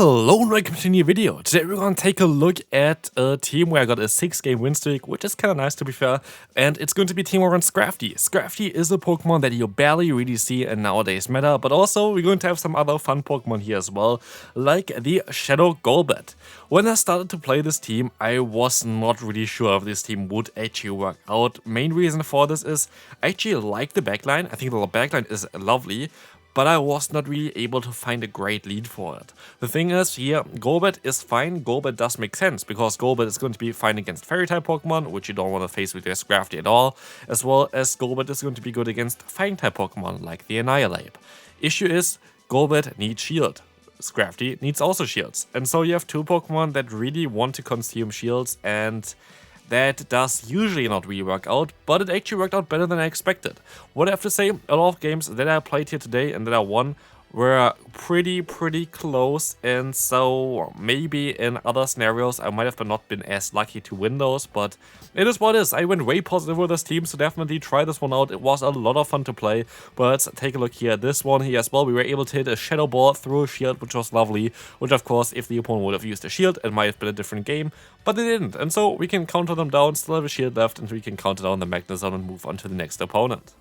Hello and welcome to a new video. Today we're going to take a look at a team where I got a 6-game win streak, which is kind of nice to be fair, and it's going to be team over on Scrafty. Scrafty is a Pokemon that you barely really see in nowadays meta, but also we're going to have some other fun Pokemon here as well, like the Shadow Golbat. When I started to play this team, I was not really sure if this team would actually work out. Main reason for this is I actually like the backline. I think the backline is lovely, but I was not really able to find a great lead for it. The thing is, here, Golbat is fine. Golbat does make sense, because Golbat is going to be fine against Fairy-type Pokemon, which you don't want to face with your Scrafty at all, as well as Golbat is going to be good against Fang-type Pokemon, like the Annihilape. Issue is, Golbat needs shield. Scrafty needs also shields. And so you have two Pokemon that really want to consume shields, and that does usually not really work out, but it actually worked out better than I expected. What I have to say, a lot of games that I played here today and that I won were pretty close, and so maybe in other scenarios I might have not been as lucky to win those, but it is what it is. I went way positive with this team, so definitely try this one out. It was a lot of fun to play, but let's take a look here. This one here as well, we were able to hit a Shadow Ball through a shield, which was lovely, which of course, if the opponent would have used a shield, it might have been a different game, but they didn't, and so we can counter them down, still have a shield left, and we can counter down the Magnezone and move on to the next opponent.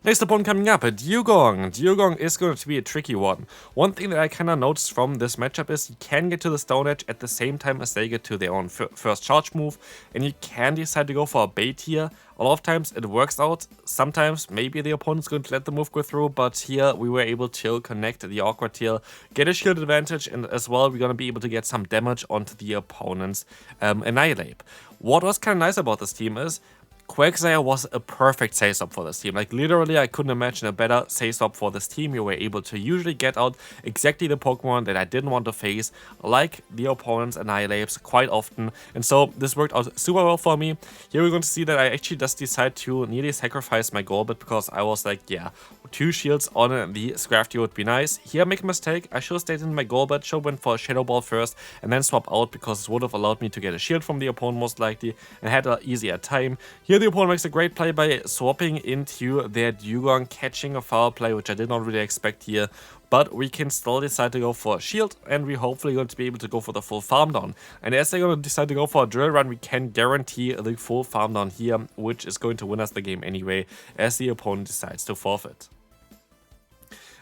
Next opponent coming up, Dewgong. Dewgong is going to be a tricky one. One thing that I kind of noticed from this matchup is you can get to the Stone Edge at the same time as they get to their own first charge move, and you can decide to go for a bait here. A lot of times it works out, sometimes maybe the opponent's going to let the move go through, but here we were able to connect the Awkward Tail, get a shield advantage, and as well we're going to be able to get some damage onto the opponent's Annihilape. What was kind of nice about this team is Quagsire was a perfect save swap for this team. Like, literally, I couldn't imagine a better save swap for this team. You were able to usually get out exactly the Pokemon that I didn't want to face, like the opponent's Annihilapes, quite often. And so this worked out super well for me. Here we're going to see that I actually just decided to nearly sacrifice my Golbat, because I was like, yeah, 2 shields on the Scrafty would be nice. Here I make a mistake. I should have stayed in my Golbat, should have went for a Shadow Ball first, and then swap out, because it would have allowed me to get a shield from the opponent most likely, and had an easier time. Here the opponent makes a great play by swapping into their Dewgong, catching a foul play, which I did not really expect here. But we can still decide to go for a shield, and we're hopefully going to be able to go for the full farm down. And as they're going to decide to go for a drill run, we can guarantee the full farm down here, which is going to win us the game anyway, as the opponent decides to forfeit.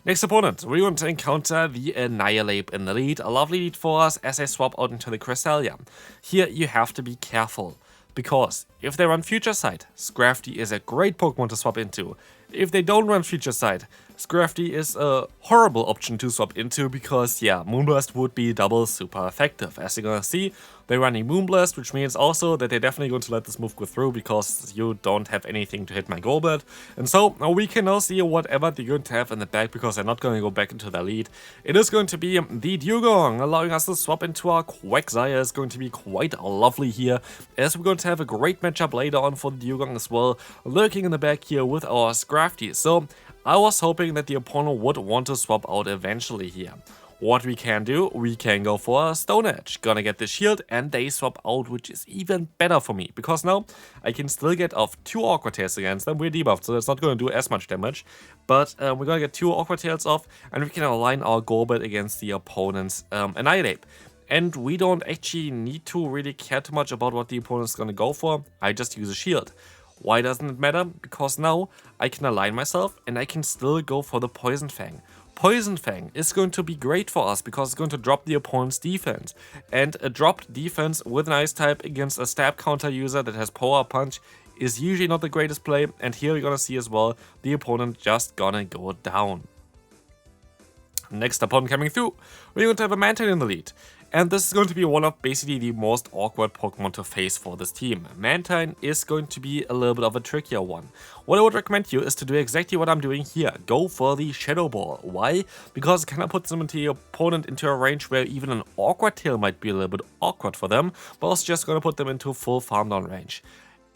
Next opponent, we're going to encounter the Annihilape in the lead. A lovely lead for us as they swap out into the Cresselia. Here you have to be careful, because if they run Future Sight, Scrafty is a great Pokemon to swap into. If they don't run Future Sight, Scrafty is a horrible option to swap into, because yeah, Moonblast would be double super effective. As you're gonna see, they're running Moonblast, which means also that they're definitely going to let this move go through, because you don't have anything to hit my Golbat. And so we can now see whatever they're going to have in the back, because they're not going to go back into their lead. It is going to be the Dewgong, allowing us to swap into our Quagsire. Is going to be quite lovely here, as we're going to have a great matchup later on for the Dewgong as well, lurking in the back here with our Scrafty. So I was hoping that the opponent would want to swap out eventually here. What we can do, we can go for a Stone Edge. Gonna get the shield, and they swap out, which is even better for me, because now I can still get off 2 Awkward Tails against them. We're debuffed, so it's not gonna do as much damage, but we're gonna get 2 Awkward Tails off, and we can align our Golbat against the opponent's Annihilape. And we don't actually need to really care too much about what the opponent's gonna go for. I just use a shield. Why doesn't it matter? Because now I can align myself, and I can still go for the Poison Fang. Poison Fang is going to be great for us, because it's going to drop the opponent's defense. And a dropped defense with an Ice type against a stab counter user that has Power Punch is usually not the greatest play. And here we're gonna see as well, the opponent just gonna go down. Next opponent coming through, we're going to have a Mantine in the lead. And this is going to be one of basically the most awkward Pokemon to face for this team. Mantine is going to be a little bit of a trickier one. What I would recommend you is to do exactly what I'm doing here. Go for the Shadow Ball. Why? Because it kind of puts them into your opponent into a range where even an Awkward Tail might be a little bit awkward for them, but also just going to put them into full farm down range.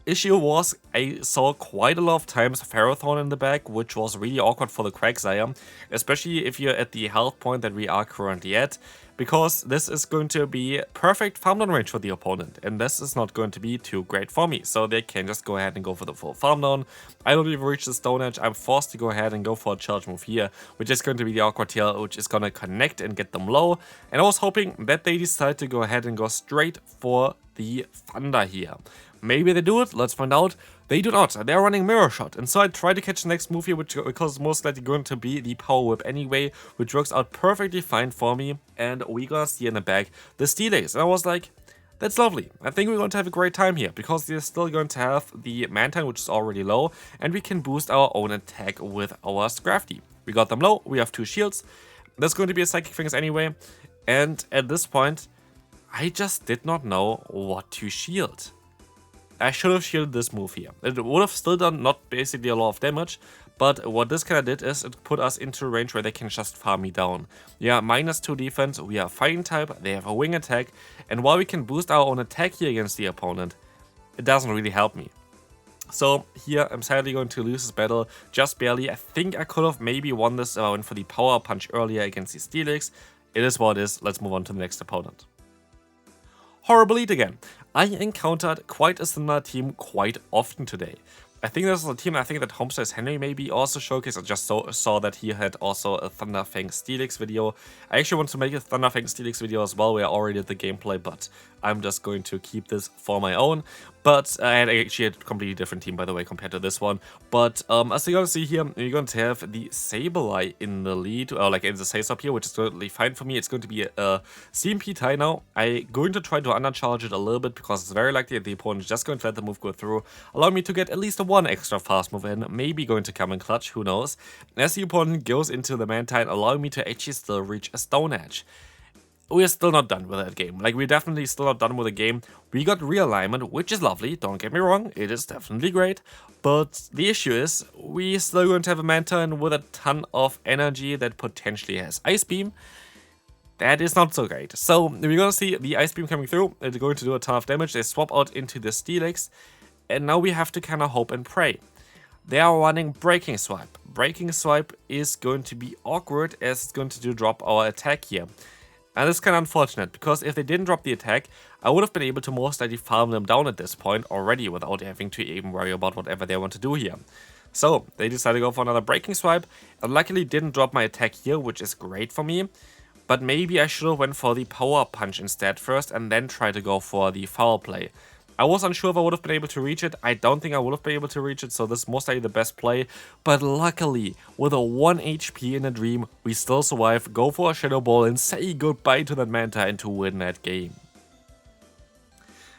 Issue was, I saw quite a lot of times Ferrothorn in the back, which was really awkward for the Quagsire, especially if you're at the health point that we are currently at. because this is going to be perfect farm down range for the opponent, and this is not going to be too great for me, so they can just go ahead and go for the full farm down. I don't even reach the Stone Edge. I'm forced to go ahead and go for a charge move here, which is going to be the awkward tail, which is going to connect and get them low, and I was hoping that they decide to go ahead and go straight for the Thunder here. Maybe they do it, let's find out. They do not, they're running Mirror Shot, and so I try to catch the next move here, which is most likely going to be the Power Whip anyway, which works out perfectly fine for me, and we're gonna see in the back the Steel Axe, and I was like, that's lovely. I think we're going to have a great time here, because we're still going to have the Mantine, which is already low, and we can boost our own attack with our Scrafty. We got them low, we have 2 shields, there's going to be a Psychic Fingers anyway, and at this point, I just did not know what to shield. I should have shielded this move here. It would have still done not basically a lot of damage, but what this kind of did is it put us into a range where they can just farm me down. Yeah, -2 defense, we are fighting type, they have a wing attack, and while we can boost our own attack here against the opponent, it doesn't really help me. So here I'm sadly going to lose this battle, just barely. I think I could have maybe won this if I went for the Power Punch earlier against the Steel Axe. It is what it is, let's move on to the next opponent. Horrible lead again. I encountered quite a similar team quite often today. I think this is a team, I think that Homestead's Henry maybe also showcased. I just saw that he had also a Thunderfang Steelix video. I actually want to make a Thunderfang Steelix video as well. We are already at the gameplay, but I'm just going to keep this for my own. But I had actually a completely different team, by the way, compared to this one. But as you're going to see here, you're going to have the Sableye in the lead, or like in the Sace up here, which is totally fine for me. It's going to be a CMP tie now. I'm going to try to undercharge it a little bit, because it's very likely that the opponent is just going to let the move go through, allow me to get at least one extra fast move in, maybe going to come in clutch, who knows. As the opponent goes into the Mantine, allowing me to actually still reach a Stone Edge. We're still not done with that game. Like, we're definitely still not done with the game. We got realignment, which is lovely, don't get me wrong, it is definitely great. But the issue is, we're still going to have a Mantine with a ton of energy that potentially has Ice Beam. That is not so great. So, we're gonna see the Ice Beam coming through, it's going to do a ton of damage, they swap out into the Steelix, and now we have to kind of hope and pray. They are running Breaking Swipe. Breaking Swipe is going to be awkward, as it's going to drop our attack here. And it's kind of unfortunate, because if they didn't drop the attack, I would have been able to most likely farm them down at this point already without having to even worry about whatever they want to do here. So, they decided to go for another Breaking Swipe, and luckily didn't drop my attack here, which is great for me. But maybe I should have went for the Power Punch instead first, and then try to go for the Foul Play. I was unsure if I would have been able to reach it. I don't think I would have been able to reach it, so this is most likely the best play. But luckily, with a 1 HP in a dream, we still survive, go for a Shadow Ball, and say goodbye to that Mantine to win that game.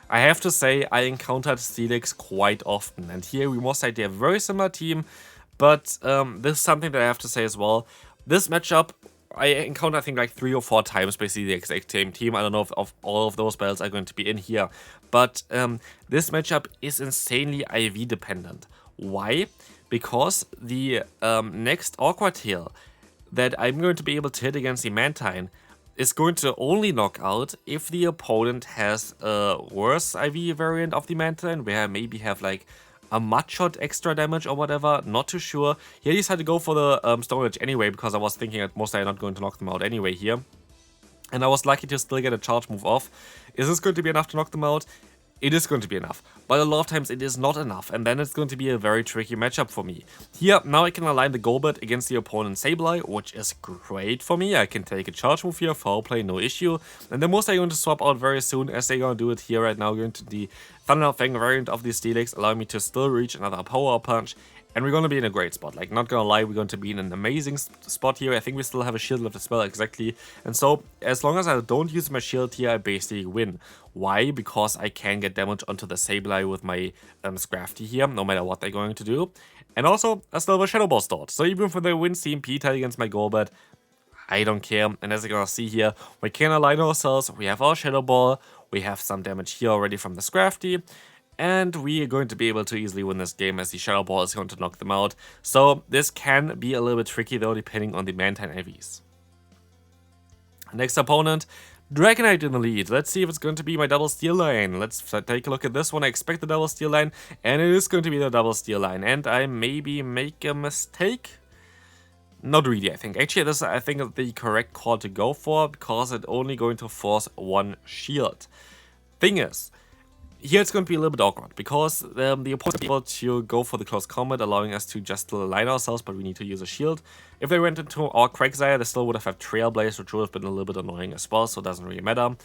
I have to say, I encountered Steelix quite often, and here we most likely have a very similar team, but this is something that I have to say as well. This matchup, I encountered I think like 3 or 4 times basically the exact same team. I don't know if all of those battles are going to be in here. But this matchup is insanely IV dependent. Why? Because the next Awkward Tail that I'm going to be able to hit against the Mantine is going to only knock out if the opponent has a worse IV variant of the Mantine, where I maybe have like a mud shot extra damage or whatever, not too sure. He decided to go for the Stone Edge anyway, because I was thinking that most likely not going to knock them out anyway here. And I was lucky to still get a charge move off. Is this going to be enough to knock them out? It is going to be enough, but a lot of times it is not enough, and then it's going to be a very tricky matchup for me. Here, now I can align the Golbat against the opponent's Sableye, which is great for me. I can take a charge move here, foul play, no issue. And then most are going to swap out very soon, as they're going to do it here right now, going to the Thunderfang variant of the Steelix, allowing me to still reach another Power Punch. And we're going to be in a great spot, like, not gonna lie, we're going to be in an amazing spot here. I think we still have a shield left as well, exactly. And so, as long as I don't use my shield here, I basically win. Why? Because I can get damage onto the Sableye with my Scrafty here, no matter what they're going to do. And also, I still have a Shadow Ball stored. So even if they win CMP tie against my Golbat, I don't care. And as you're gonna see here, we can align ourselves, we have our Shadow Ball, we have some damage here already from the Scrafty. And we are going to be able to easily win this game, as the Shadow Ball is going to knock them out. So this can be a little bit tricky though, depending on the Mantine IVs. Next opponent, Dragonite in the lead. Let's see if it's going to be my double Steel line. Let's take a look at this one. I expect the double Steel line, and it is going to be the double Steel line. And I maybe make a mistake? Not really, I think. Actually, this is, I think, the correct call to go for, because it's only going to force one shield. Thing is, here it's going to be a little bit awkward, because the opponent is able to go for the close combat, allowing us to just align ourselves, but we need to use a shield. If they went into our Quagsire, they still would have had Trailblaze, which would have been a little bit annoying as well, so it doesn't really matter.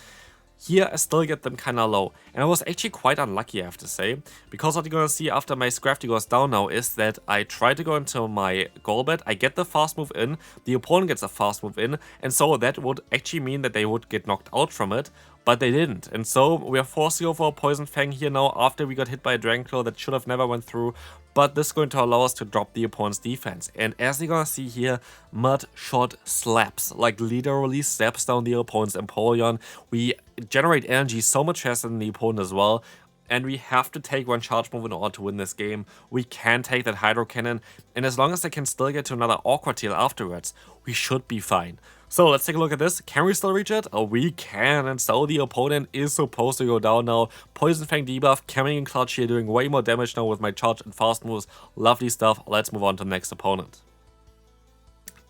Here, I still get them kinda low, and I was actually quite unlucky, I have to say, because what you're gonna see after my Scrafty goes down now is that I try to go into my goal bet, I get the fast move in, the opponent gets a fast move in, and so that would actually mean that they would get knocked out from it, but they didn't, and so we are forced to go for a Poison Fang here now after we got hit by a Dragon Claw that should have never went through, but this is going to allow us to drop the opponent's defense. And as you're gonna see here, Mud Shot slaps, like literally steps down the opponent's Empoleon. We generate energy so much faster than the opponent as well, and we have to take one charge move in order to win this game. We can take that Hydro Cannon, and as long as they can still get to another Awkward Tail afterwards, we should be fine. So let's take a look at this. Can we still reach it? Oh, we can, and so the opponent is supposed to go down now. Poison Fang debuff, coming in clutch here, doing way more damage now with my charge and fast moves. Lovely stuff. Let's move on to the next opponent.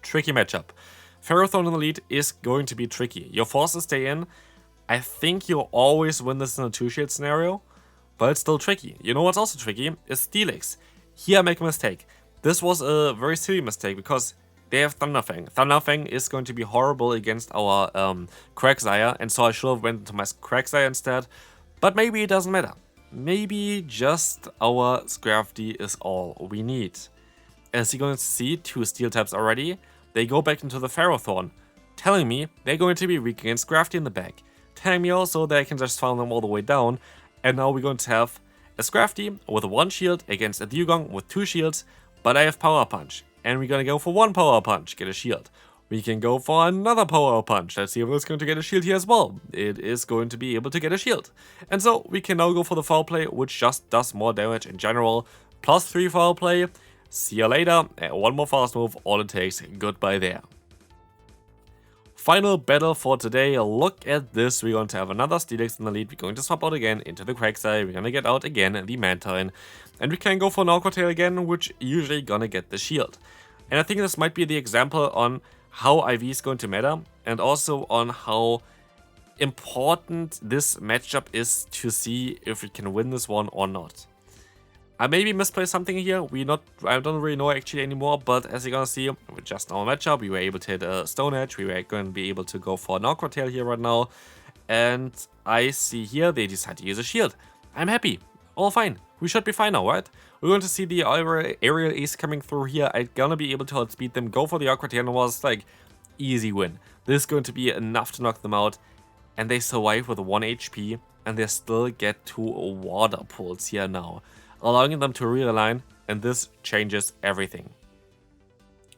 Tricky matchup. Ferrothorn in the lead is going to be tricky. You're forced to stay in. I think you'll always win this in a 2-shield scenario, but it's still tricky. You know what's also tricky? Is Steelix. Here I make a mistake. This was a very silly mistake, because they have Thunderfang. Thunderfang is going to be horrible against our Quagsire, and so I should have went into my Quagsire instead. But maybe it doesn't matter. Maybe just our Scrafty is all we need. As you're going to see, 2 Steel types already. They go back into the Ferrothorn, telling me they're going to be weak against Scrafty in the back. Telling me also that I can just farm them all the way down. And now we're going to have a Scrafty with 1 shield against a Dugong with 2 shields, but I have Power Punch. And we're gonna go for 1 Power Punch, get a shield. We can go for another Power Punch. Let's see if it's going to get a shield here as well. It is going to be able to get a shield. And so we can now go for the Foul Play, which just does more damage in general. Plus 3 Foul Play. See you later. And 1 more fast move. All it takes. Goodbye there. Final battle for today. Look at this. We're going to have another Steelix in the lead. We're going to swap out again into the Quagsire. We're going to get out again the Mantine. And we can go for an Awkward Tail again, which usually gonna get the shield. And I think this might be the example on how IV is going to matter, and also on how important this matchup is to see if we can win this one or not. I maybe misplaced something here. I don't really know actually anymore, but as you're gonna see, with just our matchup, we were able to hit a Stone Edge. We were going to be able to go for an Awkward Tail here right now. And I see here they decide to use a shield. I'm happy. All fine. We should be fine now, right? We're going to see the aerial ace coming through here. I'm gonna be able to outspeed them, go for the Awkward Tail, and it was like, easy win. This is going to be enough to knock them out. And they survive with 1 HP, and they still get 2 water pulls here now, allowing them to realign, and this changes everything.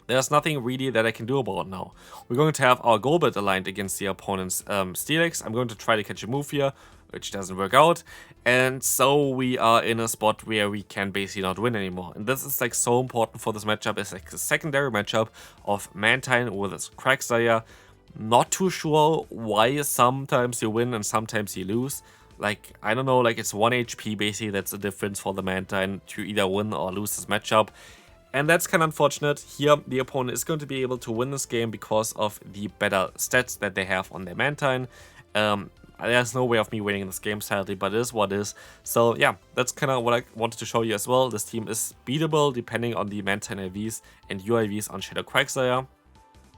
There's nothing really that I can do about now. We're going to have our Golbat aligned against the opponent's Steelix. I'm going to try to catch a move here, which doesn't work out. And so we are in a spot where we can basically not win anymore. And this is like so important for this matchup. It's like a secondary matchup of Mantine with its Quagsire. Not too sure why sometimes you win and sometimes you lose. Like, I don't know, like it's 1 HP basically. That's the difference for the Mantine to either win or lose this matchup. And that's kind of unfortunate. Here, the opponent is going to be able to win this game because of the better stats that they have on their Mantine. There's no way of me winning this game, sadly, but it is what it is. So yeah, that's kind of what I wanted to show you as well. This team is beatable depending on the Mantine IVs and UIVs on Shadow Quagsire.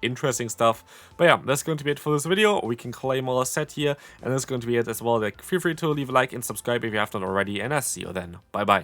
Interesting stuff. But yeah, that's going to be it for this video. We can claim our set here, and that's going to be it as well. Like, feel free to leave a like and subscribe if you have not already, and I'll see you then. Bye bye.